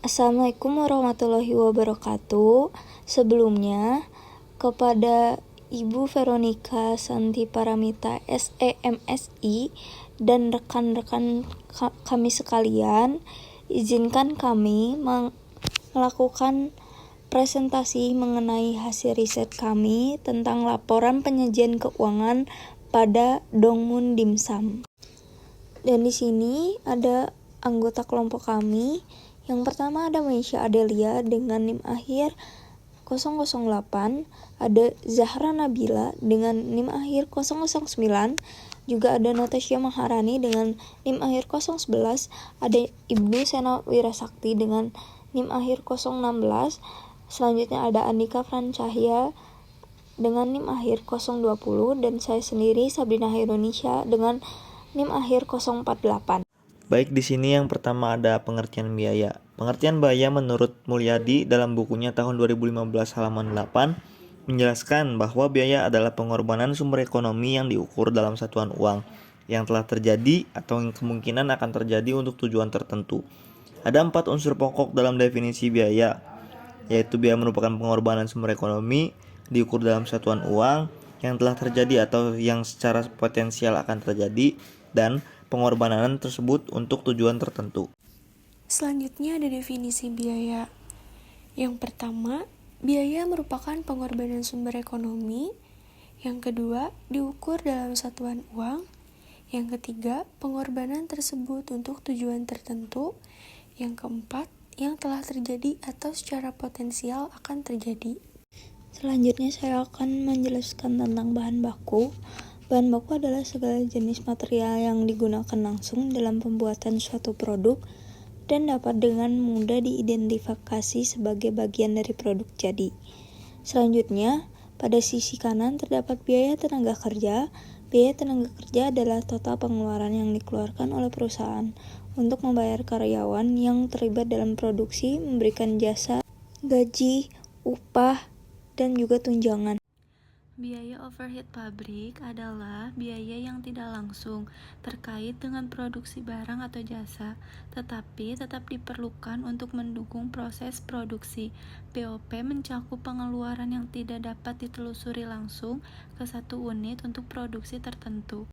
Assalamualaikum warahmatullahi wabarakatuh. Sebelumnya, kepada Ibu Veronica Santi Paramita SEMSI dan rekan-rekan kami sekalian, izinkan kami melakukan presentasi mengenai hasil riset kami tentang laporan penyajian keuangan pada Dongmun Dimsum. Dan di sini ada anggota kelompok kami. Yang pertama ada Maisha Adelia dengan NIM akhir 008, ada Zahra Nabila dengan NIM akhir 009, juga ada Natasha Maharani dengan NIM akhir 011, ada Ibnu Sena Wirasakti dengan NIM akhir 016, selanjutnya ada Andika Francahya dengan NIM akhir 020, dan saya sendiri Sabrina Hairunisha dengan NIM akhir 048. Baik, di sini yang pertama ada pengertian biaya. Pengertian biaya menurut Mulyadi dalam bukunya tahun 2015 halaman 8 menjelaskan bahwa biaya adalah pengorbanan sumber ekonomi yang diukur dalam satuan uang yang telah terjadi atau yang kemungkinan akan terjadi untuk tujuan tertentu. Ada 4 unsur pokok dalam definisi biaya, yaitu biaya merupakan pengorbanan sumber ekonomi diukur dalam satuan uang yang telah terjadi atau yang secara potensial akan terjadi, dan pengorbanan tersebut untuk tujuan tertentu. Selanjutnya ada definisi biaya. Yang pertama, biaya merupakan pengorbanan sumber ekonomi. Yang kedua, diukur dalam satuan uang. Yang ketiga, pengorbanan tersebut untuk tujuan tertentu. Yang keempat, yang telah terjadi atau secara potensial akan terjadi. Selanjutnya saya akan menjelaskan tentang bahan baku. Bahan baku adalah segala jenis material yang digunakan langsung dalam pembuatan suatu produk dan dapat dengan mudah diidentifikasi sebagai bagian dari produk jadi. Selanjutnya, pada sisi kanan terdapat biaya tenaga kerja. Biaya tenaga kerja adalah total pengeluaran yang dikeluarkan oleh perusahaan untuk membayar karyawan yang terlibat dalam produksi, memberikan jasa, gaji, upah, dan juga tunjangan. Biaya overhead pabrik adalah biaya yang tidak langsung terkait dengan produksi barang atau jasa, tetapi tetap diperlukan untuk mendukung proses produksi. BOP mencakup pengeluaran yang tidak dapat ditelusuri langsung ke satu unit untuk produksi tertentu.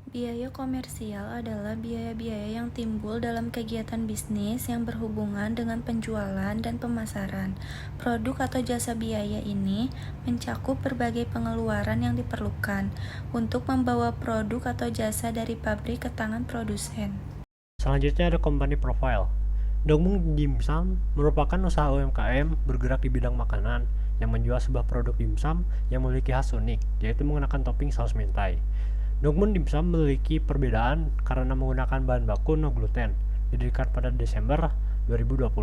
Biaya komersial adalah biaya-biaya yang timbul dalam kegiatan bisnis yang berhubungan dengan penjualan dan pemasaran. Produk atau jasa biaya ini mencakup berbagai pengeluaran yang diperlukan untuk membawa produk atau jasa dari pabrik ke tangan produsen. Selanjutnya ada company profile. Dongmun Dimsum merupakan usaha UMKM bergerak di bidang makanan yang menjual sebuah produk dimsum yang memiliki khas unik, yaitu menggunakan topping saus mentai. Dongmun Dimsum memiliki perbedaan karena menggunakan bahan baku no gluten, didirikan pada Desember 2020,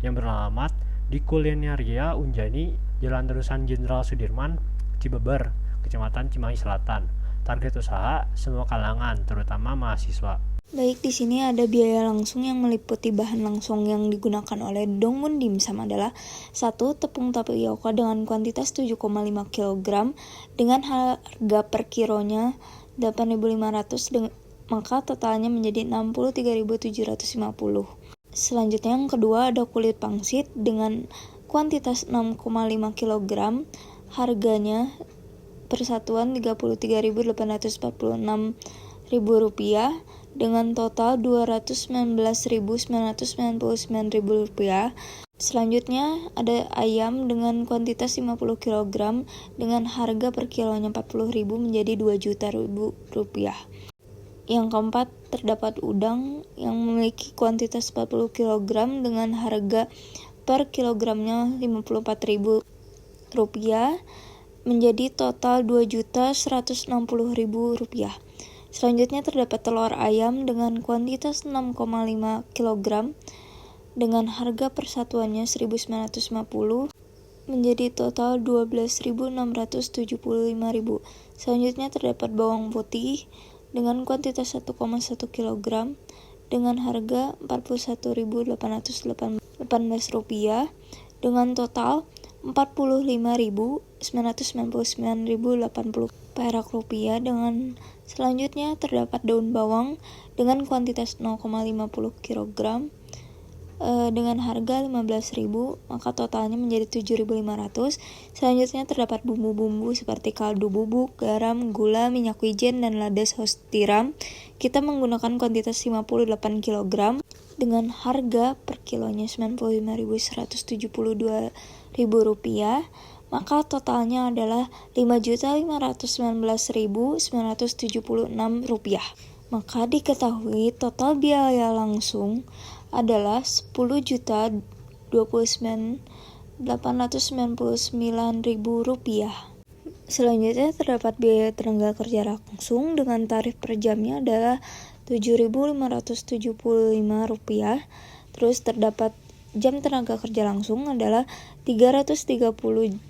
yang beralamat di Kulineria Unjani, Jalan Terusan Jenderal Sudirman, Cibeber, Kecamatan Cimahi Selatan. Target usaha semua kalangan, terutama mahasiswa. Baik, di sini ada biaya langsung yang meliputi bahan langsung yang digunakan oleh Dongmun Dimsum adalah 1. Tepung tapioka dengan kuantitas 7,5 kg dengan harga per kilonya 8.500, maka totalnya menjadi 63.750. Selanjutnya yang kedua ada kulit pangsit dengan kuantitas 6,5 kg, harganya persatuan Rp33.846 dengan total Rp219.999. Selanjutnya ada ayam dengan kuantitas 50 kg dengan harga per kilonya Rp40.000 menjadi Rp2 juta. Yang keempat terdapat udang yang memiliki kuantitas 40 kg dengan harga per kilogramnya Rp54.000 menjadi total Rp2.160.000. Selanjutnya terdapat telur ayam dengan kuantitas 6,5 kg dengan harga persatuannya Rp1.950 menjadi total Rp12.675.000. Selanjutnya terdapat bawang putih dengan kuantitas 1,1 kg dengan harga Rp41.818 dengan total Rp45.999.080 dengan selanjutnya terdapat daun bawang dengan kuantitas 0,50 kg dengan harga 15.000, maka totalnya menjadi 7.500. Selanjutnya terdapat bumbu-bumbu seperti kaldu bubuk, garam, gula, minyak wijen, dan lada saus tiram. Kita menggunakan kuantitas 58 kg dengan harga per kilonya Rp95.172.000, maka totalnya adalah Rp5.519.976. Maka diketahui total biaya langsung adalah Rp10.899.000. Selanjutnya terdapat biaya tenaga kerja langsung dengan tarif per jamnya adalah Rp7.575. Terus terdapat jam tenaga kerja langsung adalah 330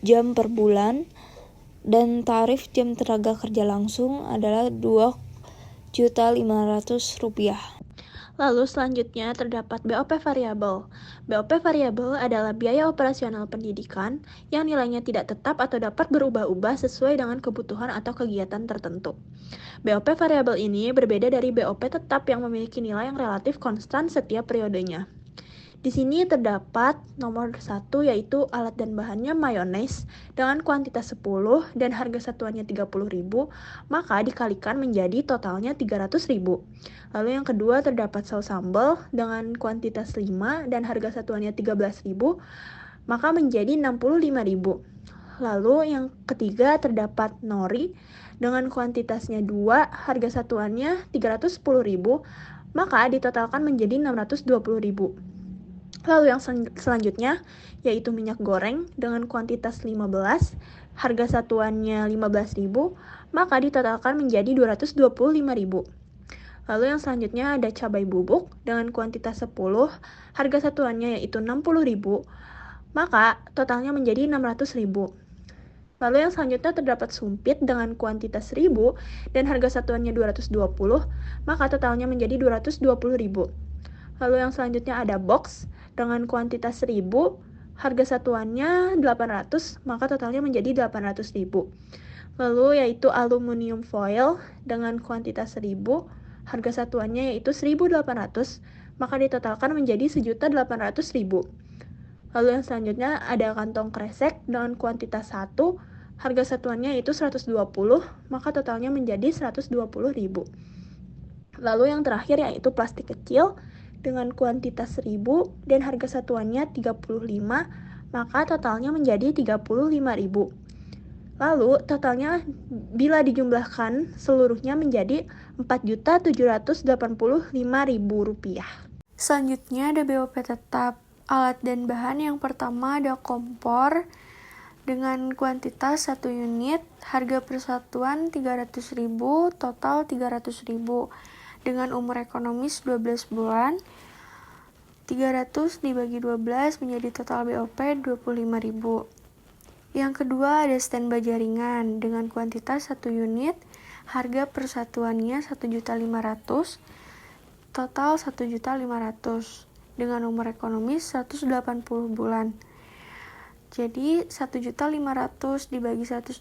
jam per bulan, dan tarif jam tenaga kerja langsung adalah Rp2.500.000. Lalu selanjutnya terdapat BOP variabel. BOP variabel adalah biaya operasional pendidikan yang nilainya tidak tetap atau dapat berubah-ubah sesuai dengan kebutuhan atau kegiatan tertentu. BOP variabel ini berbeda dari BOP tetap yang memiliki nilai yang relatif konstan setiap periodenya. Di sini terdapat nomor 1 yaitu alat dan bahannya mayones dengan kuantitas 10 dan harga satuannya 30.000, maka dikalikan menjadi totalnya 300.000. Lalu yang kedua terdapat saus sambal dengan kuantitas 5 dan harga satuannya 13.000, maka menjadi 65.000. Lalu yang ketiga terdapat nori dengan kuantitasnya 2, harga satuannya 310.000, maka ditotalkan menjadi 620.000. Lalu yang selanjutnya yaitu minyak goreng dengan kuantitas 15, harga satuannya 15.000, maka ditotalkan menjadi 225.000. Lalu yang selanjutnya ada cabai bubuk dengan kuantitas 10, harga satuannya yaitu 60.000, maka totalnya menjadi 600.000. Lalu yang selanjutnya terdapat sumpit dengan kuantitas 1.000 dan harga satuannya 220, maka totalnya menjadi 220.000. Lalu yang selanjutnya ada box dengan kuantitas 1.000, harga satuannya 800, maka totalnya menjadi 800.000. Lalu yaitu aluminium foil dengan kuantitas 1.000, harga satuannya yaitu 1.800, maka ditotalkan menjadi 1.800.000. Lalu yang selanjutnya ada kantong kresek dengan kuantitas 1, harga satuannya yaitu 120, maka totalnya menjadi 120.000. Lalu yang terakhir yaitu plastik kecil dengan kuantitas 1.000 dan harga satuannya 35, maka totalnya menjadi 35.000. Lalu totalnya bila dijumlahkan seluruhnya menjadi Rp4.785.000. Selanjutnya ada BOP tetap. Alat dan bahan yang pertama ada kompor dengan kuantitas 1 unit, harga persatuan 300.000, total 300.000. Dengan umur ekonomis 12 bulan, 300 dibagi 12 menjadi total BOP 25.000. Yang kedua ada standby jaringan dengan kuantitas 1 unit, harga persatuannya 1.500.000, total 1.500.000. Dengan umur ekonomis 180 bulan. Jadi 1.500.000 dibagi 180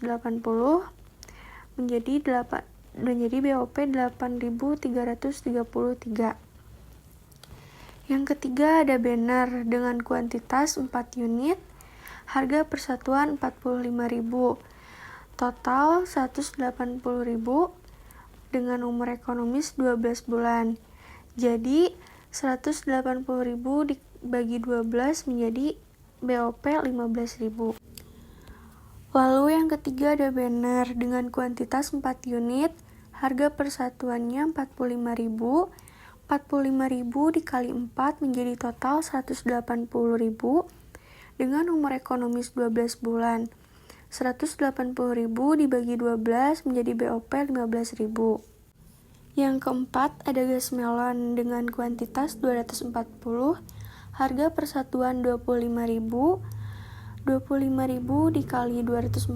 menjadi BOP 8.333. Yang ketiga ada banner dengan kuantitas 4 unit, harga persatuan 45.000, total 180.000, dengan umur ekonomis 12 bulan. Jadi 180.000 dibagi 12 menjadi BOP 15.000. Lalu yang ketiga ada banner dengan kuantitas 4 unit, harga persatuannya 45.000, 45.000 dikali 4 menjadi total 180.000, dengan umur ekonomis 12 bulan. 180.000 dibagi 12 menjadi BOP 15.000. Yang keempat ada gas melon dengan kuantitas 240, harga persatuan 25.000, 25.000 dikali 240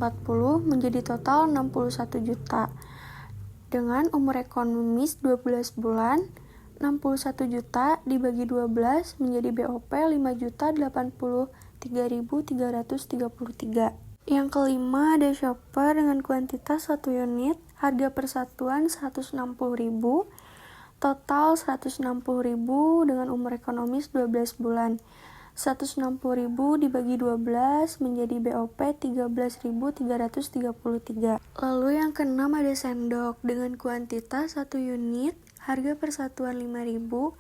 menjadi total 61 juta. Dengan umur ekonomis 12 bulan, 61 juta dibagi 12 menjadi BOP 5.083.333. Yang kelima ada shopper dengan kuantitas 1 unit, harga persatuan 160.000, Total 160.000 dengan umur ekonomis 12 bulan. 160.000 dibagi 12 menjadi BOP 13.333. Lalu yang keenam ada sendok dengan kuantitas 1 unit, harga persatuan 5.000,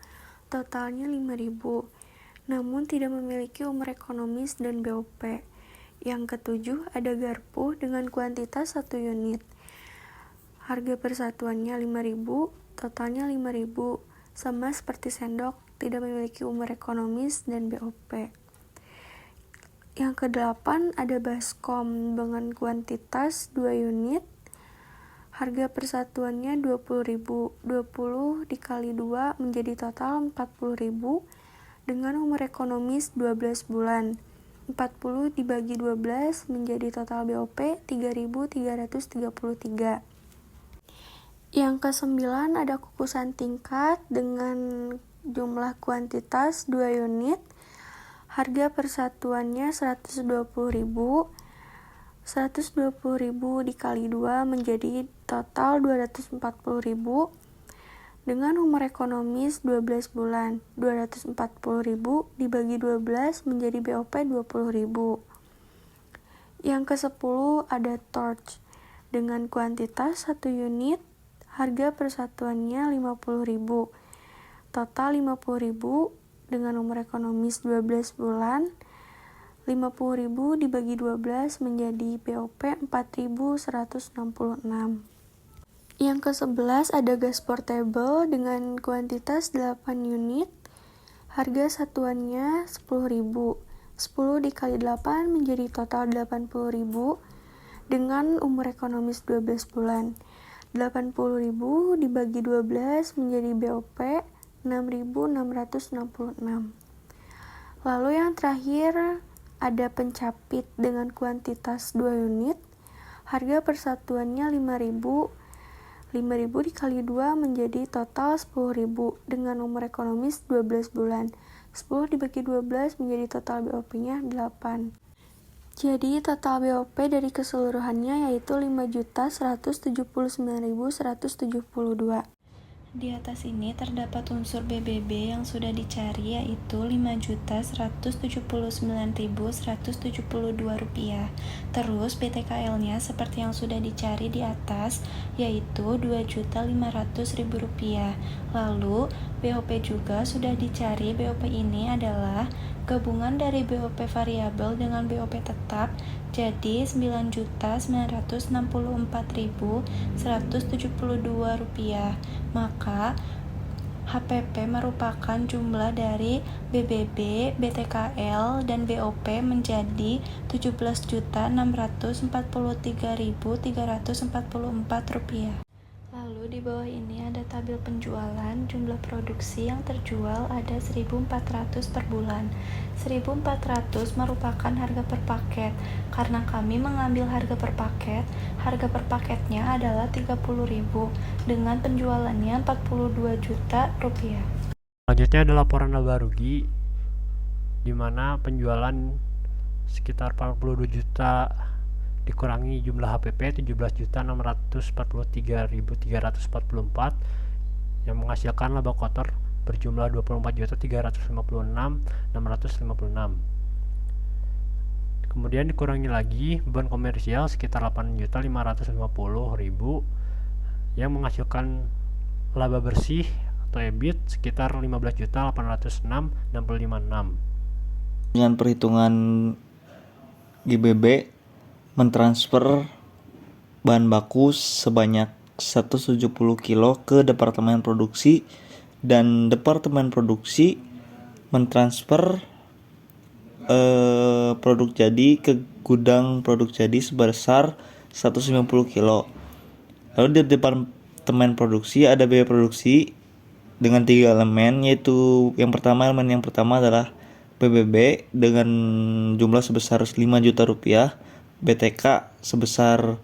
totalnya 5.000. Namun tidak memiliki umur ekonomis dan BOP. Yang ketujuh ada garpu dengan kuantitas 1 unit. Harga persatuannya 5.000, totalnya 5.000. Sama seperti sendok, tidak memiliki umur ekonomis dan BOP. Yang kedelapan ada baskom dengan kuantitas 2 unit. Harga persatuannya 20.000. 20 dikali 2 menjadi total 40.000 dengan umur ekonomis 12 bulan. 40 dibagi 12 menjadi total BOP 3.333. Yang kesembilan ada kukusan tingkat dengan jumlah kuantitas 2 unit. Harga persatuannya 120.000. 120.000 dikali 2 menjadi total 240.000 dengan umur ekonomis 12 bulan. 240.000 dibagi 12 menjadi BOP 20.000. Yang ke-10 ada torch dengan kuantitas 1 unit. Harga persatuannya 50.000. Total 50.000 dengan umur ekonomis 12 bulan. 50.000 dibagi 12 menjadi BOP 4.166. Yang ke-11 ada gas portable dengan kuantitas 8 unit. Harga satuannya 10.000. 10 dikali 8 menjadi total 80.000 dengan umur ekonomis 12 bulan. 80.000 dibagi 12 menjadi BOP 6.666. Lalu yang terakhir ada pencapit dengan kuantitas 2 unit. Harga persatuannya 5.000. 5.000 dikali 2 menjadi total 10.000 dengan umur ekonomis 12 bulan. 10 dibagi 12 menjadi total BOP-nya 8. Jadi total BOP dari keseluruhannya yaitu 5.179.172. Di atas ini terdapat unsur BBB yang sudah dicari yaitu Rp5.179.172. Terus BTKL-nya seperti yang sudah dicari di atas yaitu Rp2.500.000. Lalu BOP juga sudah dicari. BOP ini adalah gabungan dari BOP variabel dengan BOP tetap, jadi Rp9.964.172. Maka HPP merupakan jumlah dari BBB, BTKL, dan BOP menjadi Rp17.643.344. Lalu di bawah ini ada tabel penjualan. Jumlah produksi yang terjual ada 1.400 per bulan. 1.400 merupakan harga per paket. Karena kami mengambil harga per paket, harga per paketnya adalah 30.000 dengan penjualannya 42 juta rupiah. Selanjutnya ada laporan laba rugi di mana penjualan sekitar 42 juta dikurangi jumlah HPP 17.943.344 yang menghasilkan laba kotor berjumlah 24.356.656. Kemudian dikurangi lagi beban komersial sekitar 8.550.000 yang menghasilkan laba bersih atau EBIT sekitar 15.806.656. Dengan perhitungan GBB mentransfer bahan baku sebanyak 170 kilo ke departemen produksi, dan departemen produksi mentransfer produk jadi ke gudang produk jadi sebesar 190 kilo. Lalu di departemen produksi ada biaya produksi dengan 3 elemen, yaitu elemen yang pertama adalah BBB dengan jumlah sebesar 5 juta rupiah, BTK sebesar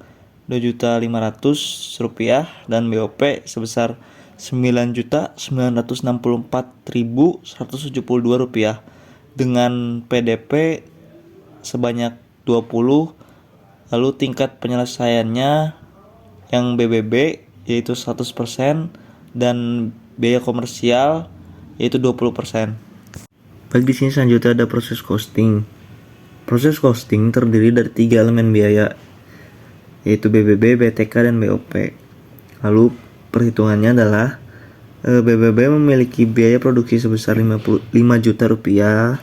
2.500.000 rupiah, dan BOP sebesar 9.964.172 rupiah dengan PDP sebanyak 20. Lalu tingkat penyelesaiannya yang BBB yaitu 100% dan biaya komersial yaitu 20%. Baik, di sini selanjutnya ada proses costing. Proses costing terdiri dari 3 elemen biaya, yaitu BBB, BTK, dan BOP. Lalu perhitungannya adalah BBB memiliki biaya produksi sebesar 5 juta rupiah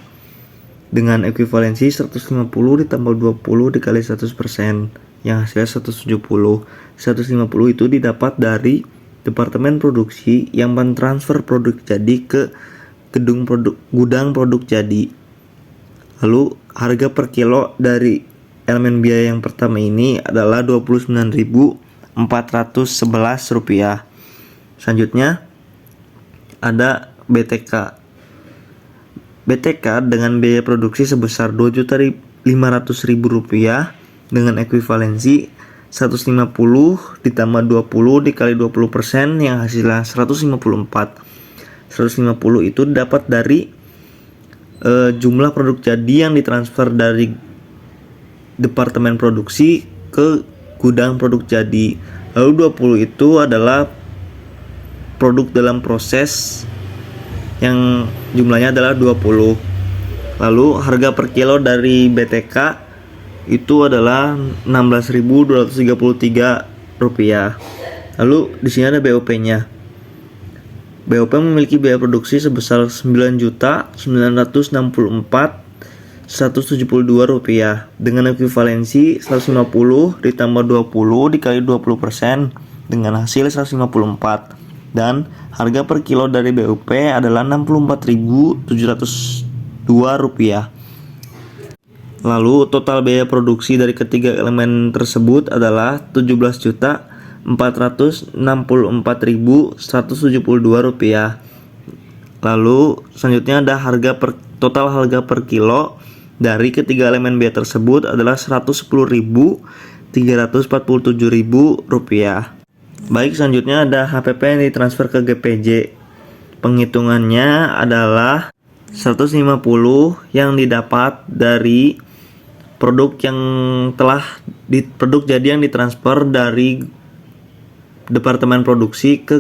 dengan ekuivalensi 150 ditambah 20 dikali 100% yang hasilnya 170. 150 itu didapat dari departemen produksi yang mentransfer produk jadi ke gudang produk jadi. Lalu harga per kilo dari elemen biaya yang pertama ini adalah Rp29.411. Selanjutnya ada BTK. BTK dengan biaya produksi sebesar Rp2.500.000 dengan ekuivalensi 150 ditambah 20 dikali 20% yang hasilnya 154. 150 itu dapat dari jumlah produk jadi yang ditransfer dari departemen produksi ke gudang produk jadi. Lalu 20 itu adalah produk dalam proses yang jumlahnya adalah 20. Lalu harga per kilo dari BTK itu adalah Rp16.233. Lalu di sini ada BOP-nya. BOP memiliki biaya produksi sebesar Rp9.964.172 dengan ekuivalensi 150 ditambah 20 dikali 20% dengan hasil 154. Dan harga per kilo dari BOP adalah Rp64.702. Lalu total biaya produksi dari ketiga elemen tersebut adalah Rp17.464.172. Lalu selanjutnya ada total harga per kilo dari ketiga elemen biaya tersebut adalah Rp110.347.000. Baik, selanjutnya ada HPP yang ditransfer ke GPJ. Penghitungannya adalah 150 yang didapat dari produk jadi yang ditransfer dari departemen produksi ke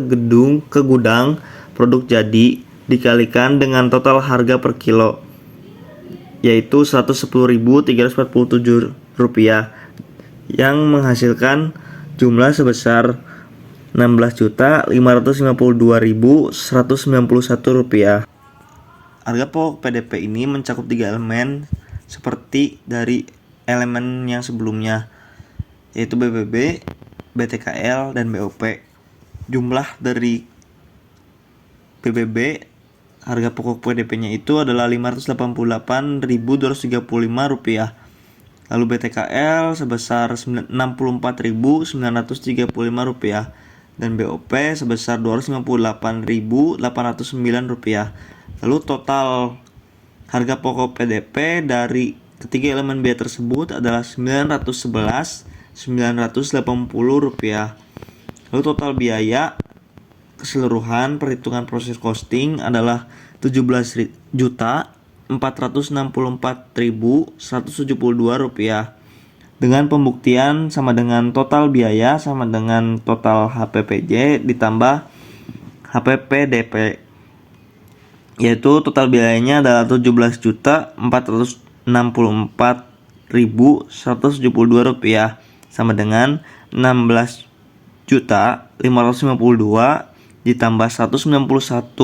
gudang produk jadi dikalikan dengan total harga per kilo, yaitu Rp110.347 yang menghasilkan jumlah sebesar Rp16.552.191. Harga pokok PDP ini mencakup 3 elemen seperti dari elemen yang sebelumnya, yaitu BBB, BTKL, dan BOP. Jumlah dari BBB harga pokok PDP-nya itu adalah Rp588.235. Lalu BTKL sebesar Rp64.935 dan BOP sebesar Rp258.809. Lalu total harga pokok PDP dari ketiga elemen biaya tersebut adalah Rp911.980. Lalu total biaya keseluruhan perhitungan proses costing adalah Rp17.464.172 dengan pembuktian sama dengan total biaya sama dengan total HPPJ ditambah HPPDP, yaitu total biayanya adalah Rp17.464.172 sama dengan Rp16.552 ditambah Rp191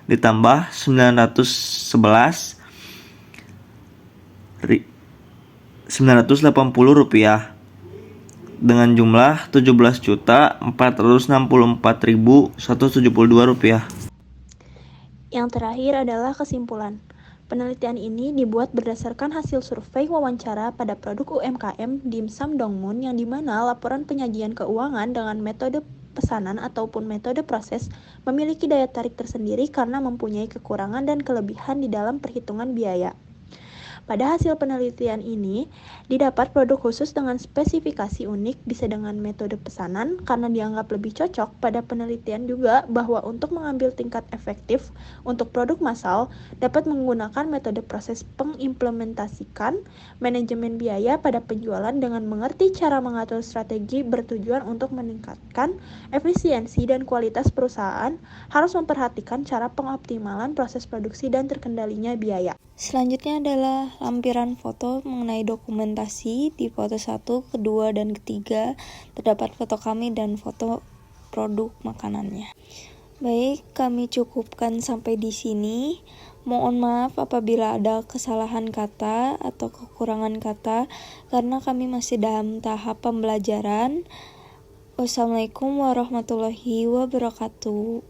ditambah Rp980 dengan jumlah Rp17.464.172. Yang terakhir adalah kesimpulan. Penelitian ini dibuat berdasarkan hasil survei wawancara pada produk UMKM Dimsum Dongmun yang dimana laporan penyajian keuangan dengan metode pesanan ataupun metode proses memiliki daya tarik tersendiri karena mempunyai kekurangan dan kelebihan di dalam perhitungan biaya. Pada hasil penelitian ini, didapat produk khusus dengan spesifikasi unik bisa dengan metode pesanan karena dianggap lebih cocok. Pada penelitian juga bahwa untuk mengambil tingkat efektif untuk produk massal dapat menggunakan metode proses pengimplementasikan manajemen biaya pada penjualan dengan mengerti cara mengatur strategi bertujuan untuk meningkatkan efisiensi dan kualitas perusahaan, harus memperhatikan cara pengoptimalan proses produksi dan terkendalinya biaya. Selanjutnya adalah lampiran foto mengenai dokumentasi. Di foto 1, kedua, dan ketiga terdapat foto kami dan foto produk makanannya. Baik, kami cukupkan sampai di sini. Mohon maaf apabila ada kesalahan kata atau kekurangan kata karena kami masih dalam tahap pembelajaran. Wassalamualaikum warahmatullahi wabarakatuh.